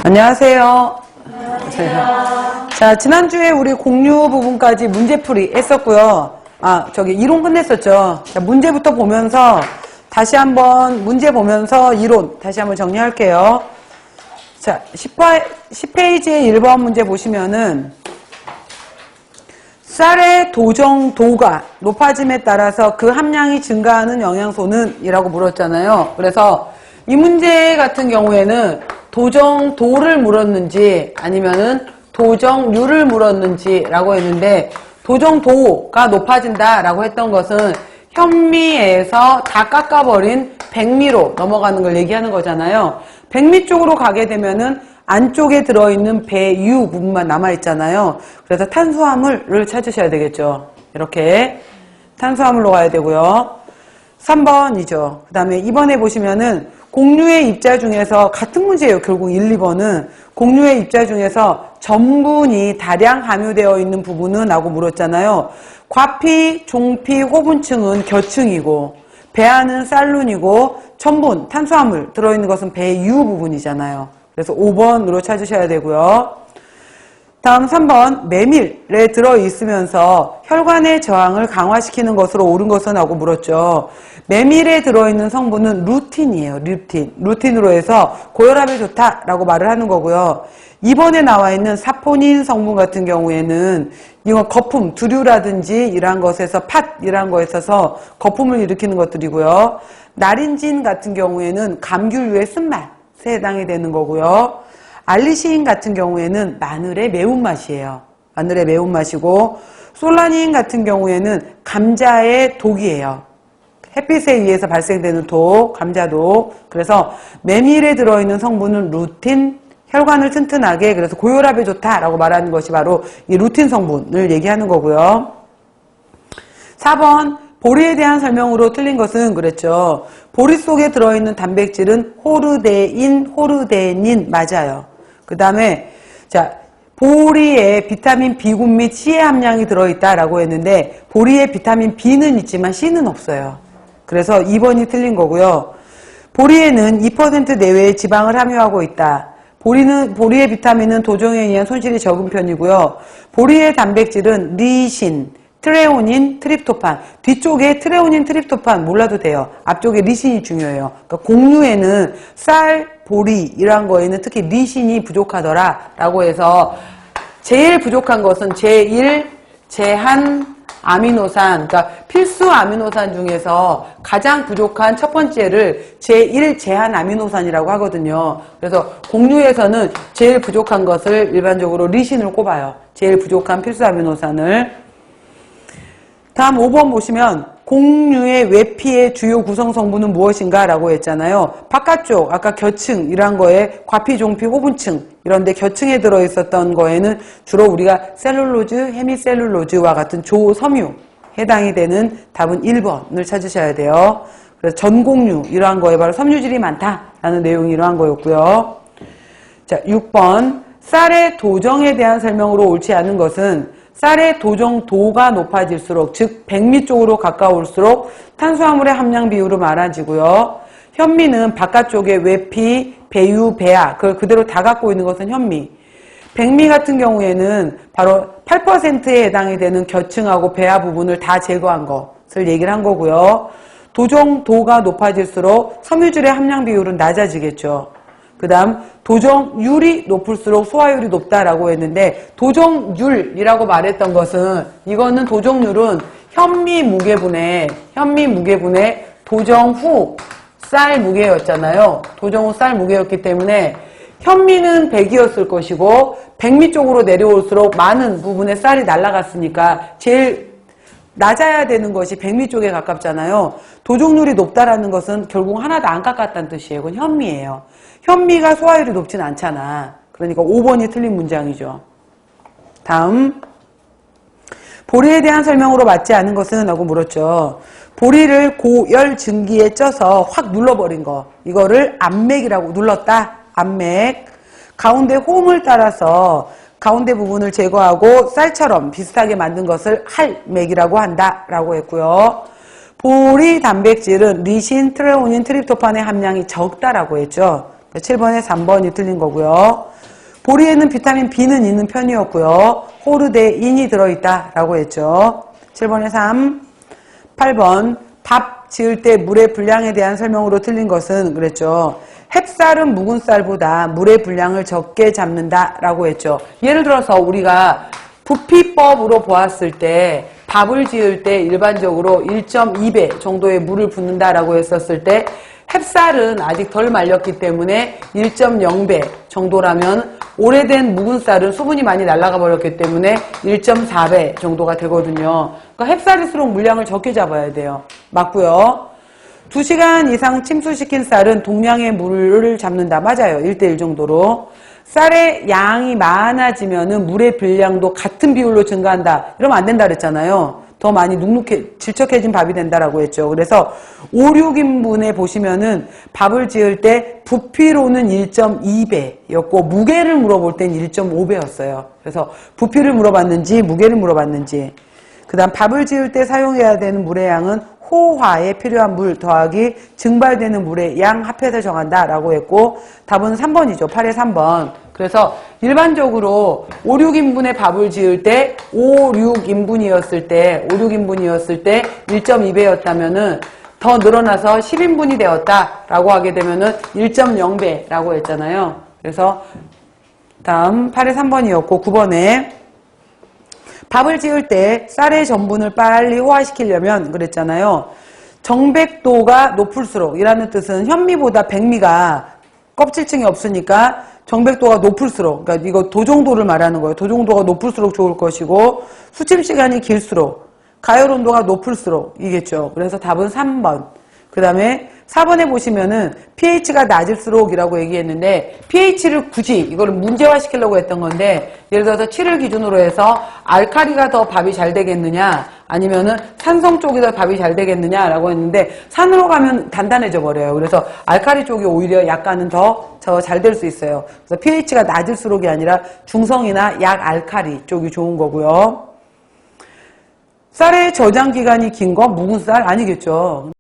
안녕하세요. 자, 지난주에 우리 공유 부분까지 문제풀이 했었고요. 이론 끝냈었죠. 자, 문제부터 보면서 다시 한번 문제 보면서 이론 다시 한번 정리할게요. 자, 10페이지의 1번 문제 보시면은 쌀의 도정도가 높아짐에 따라서 그 함량이 증가하는 영양소는 이라고 물었잖아요. 그래서 이 문제 같은 경우에는 도정도를 물었는지 아니면은 도정류를 물었는지 라고 했는데, 도정도가 높아진다 라고 했던 것은 현미에서 다 깎아버린 백미로 넘어가는 걸 얘기하는 거잖아요. 백미 쪽으로 가게 되면은 안쪽에 들어있는 배유 부분만 남아있잖아요. 그래서 탄수화물을 찾으셔야 되겠죠. 이렇게 탄수화물로 가야 되고요. 3번이죠. 그 다음에 2번에 보시면은 공유의 입자 중에서 같은 문제예요. 결국 1, 2번은 공유의 입자 중에서 전분이 다량 함유되어 있는 부분은 라고 물었잖아요. 과피, 종피, 호분층은 겨층이고 배아는 쌀룬이고 전분, 탄수화물 들어있는 것은 배유 부분이잖아요. 그래서 5번으로 찾으셔야 되고요. 다음 3번, 메밀에 들어있으면서 혈관의 저항을 강화시키는 것으로 옳은 것은 하고 물었죠. 메밀에 들어있는 성분은 루틴이에요. 루틴으로 해서 고혈압에 좋다라고 말을 하는 거고요. 2번에 나와 있는 사포닌 성분 같은 경우에는 이건 거품, 두류라든지 이러한 것에서 팥이라는 거에 있어서 거품을 일으키는 것들이고요. 나린진 같은 경우에는 감귤류의 쓴맛 에 해당이 되는 거고요. 알리시인 같은 경우에는 마늘의 매운맛이에요. 마늘의 매운맛이고, 솔라닌 같은 경우에는 감자의 독이에요. 햇빛에 의해서 발생되는 독, 감자독. 그래서 메밀에 들어있는 성분은 루틴, 혈관을 튼튼하게, 그래서 고혈압에 좋다라고 말하는 것이 바로 이 루틴 성분을 얘기하는 거고요. 4번, 보리에 대한 설명으로 틀린 것은 그랬죠. 보리 속에 들어있는 단백질은 호르데인, 호르데닌 맞아요. 그 다음에 자, 보리에 비타민 B군 및 C의 함량이 들어있다라고 했는데 보리에 비타민 B는 있지만 C는 없어요. 그래서 2번이 틀린 거고요. 보리에는 2% 내외의 지방을 함유하고 있다. 보리의 비타민은 도정에 의한 손실이 적은 편이고요. 보리의 단백질은 리신, 트레오닌, 트립토판. 뒤쪽에 트레오닌, 트립토판 몰라도 돼요. 앞쪽에 리신이 중요해요. 그러니까 공유에는 쌀, 보리 이러한 거에는 특히 리신이 부족하더라 라고 해서 제일 부족한 것은 제1, 제한 아미노산, 그러니까 필수 아미노산 중에서 가장 부족한 첫 번째를 제1 제한 아미노산이라고 하거든요. 그래서 공유에서는 제일 부족한 것을 일반적으로 리신을 꼽아요. 제일 부족한 필수 아미노산을. 다음 5번 보시면 공유의 외피의 주요 구성 성분은 무엇인가 라고 했잖아요. 바깥쪽 아까 겨층 이란 거에 과피, 종피, 호분층 이런데 겨층에 들어있었던 거에는 주로 우리가 셀룰로즈, 헤미셀룰로즈와 같은 조섬유 해당이 되는 답은 1번을 찾으셔야 돼요. 그래서 전공유 이러한 거에 바로 섬유질이 많다라는 내용이 이러한 거였고요. 자, 6번 쌀의 도정에 대한 설명으로 옳지 않은 것은 쌀의 도정도가 높아질수록, 즉 백미 쪽으로 가까울수록 탄수화물의 함량 비율은 많아지고요. 현미는 바깥쪽에 외피, 배유, 배아 그걸 그대로 다 갖고 있는 것은 현미. 백미 같은 경우에는 바로 8%에 해당이 되는 겨층하고 배아 부분을 다 제거한 것을 얘기를 한 거고요. 도정도가 높아질수록 섬유질의 함량 비율은 낮아지겠죠. 그 다음 도정율이 높을수록 소화율이 높다라고 했는데 도정율이라고 말했던 것은 이거는 도정률은 현미 무게분의 도정후 쌀 무게였잖아요. 도정후 쌀 무게였기 때문에 현미는 100이었을 것이고 백미 쪽으로 내려올수록 많은 부분의 쌀이 날아갔으니까 제일 낮아야 되는 것이 백미 쪽에 가깝잖아요. 도정률이 높다라는 것은 결국 하나도 안 깎았다는 뜻이에요. 그건 현미예요. 현미가 소화율이 높진 않잖아. 그러니까 5번이 틀린 문장이죠. 다음 보리에 대한 설명으로 맞지 않은 것은? 라고 물었죠. 보리를 고열 증기에 쪄서 확 눌러버린 거, 이거를 압맥이라고, 눌렀다, 압맥. 가운데 홈을 따라서 가운데 부분을 제거하고 쌀처럼 비슷하게 만든 것을 할맥이라고 한다 라고 했고요. 보리 단백질은 리신, 트레오닌, 트립토판의 함량이 적다라고 했죠. 7번에 3번이 틀린 거고요. 보리에는 비타민 B는 있는 편이었고요. 호르데인이 들어있다라고 했죠. 7번에 3. 8번 밥 지을 때 물의 분량에 대한 설명으로 틀린 것은 그랬죠. 햅쌀은 묵은 쌀보다 물의 분량을 적게 잡는다라고 했죠. 예를 들어서 우리가 부피법으로 보았을 때 밥을 지을 때 일반적으로 1.2배 정도의 물을 붓는다라고 했었을 때 햅쌀은 아직 덜 말렸기 때문에 1.0배 정도라면 오래된 묵은 쌀은 수분이 많이 날아가 버렸기 때문에 1.4배 정도가 되거든요. 그러니까 햅쌀일수록 물량을 적게 잡아야 돼요. 맞고요. 2시간 이상 침수시킨 쌀은 동량의 물을 잡는다. 맞아요. 1대1 정도로. 쌀의 양이 많아지면은 물의 분량도 같은 비율로 증가한다. 이러면 안 된다 그랬잖아요. 더 많이 질척해진 밥이 된다라고 했죠. 그래서 5, 6인분에 보시면은 밥을 지을 때 부피로는 1.2배였고 무게를 물어볼 땐 1.5배였어요. 그래서 부피를 물어봤는지 무게를 물어봤는지. 그 다음 밥을 지을 때 사용해야 되는 물의 양은 호화에 필요한 물 더하기 증발되는 물의 양 합해서 정한다라고 했고 답은 3번이죠. 8의 3번. 그래서 일반적으로 5, 6인분의 밥을 지을 때 5, 6인분이었을 때 1.2배였다면은 더 늘어나서 10인분이 되었다라고 하게 되면은 1.0배라고 했잖아요. 그래서 다음 8의 3번이었고 9번에 밥을 지을 때 쌀의 전분을 빨리 호화시키려면 그랬잖아요. 정백도가 높을수록 이라는 뜻은 현미보다 백미가 껍질층이 없으니까 정백도가 높을수록, 그러니까 이거 도종도를 말하는 거예요. 도종도가 높을수록 좋을 것이고 수침 시간이 길수록 가열 온도가 높을수록 이겠죠. 그래서 답은 3번. 그 다음에 4번에 보시면은 pH가 낮을수록 이라고 얘기했는데 pH를 굳이 이거를 문제화 시키려고 했던 건데 예를 들어서 7을 기준으로 해서 알칼리가 더 밥이 잘 되겠느냐 아니면은 산성 쪽이 더 밥이 잘 되겠느냐 라고 했는데 산으로 가면 단단해져 버려요. 그래서 알칼리 쪽이 오히려 약간은 더 잘 될 수 있어요. 그래서 pH가 낮을수록이 아니라 중성이나 약알칼리 쪽이 좋은 거고요. 쌀의 저장 기간이 긴 거 묵은 쌀 아니겠죠.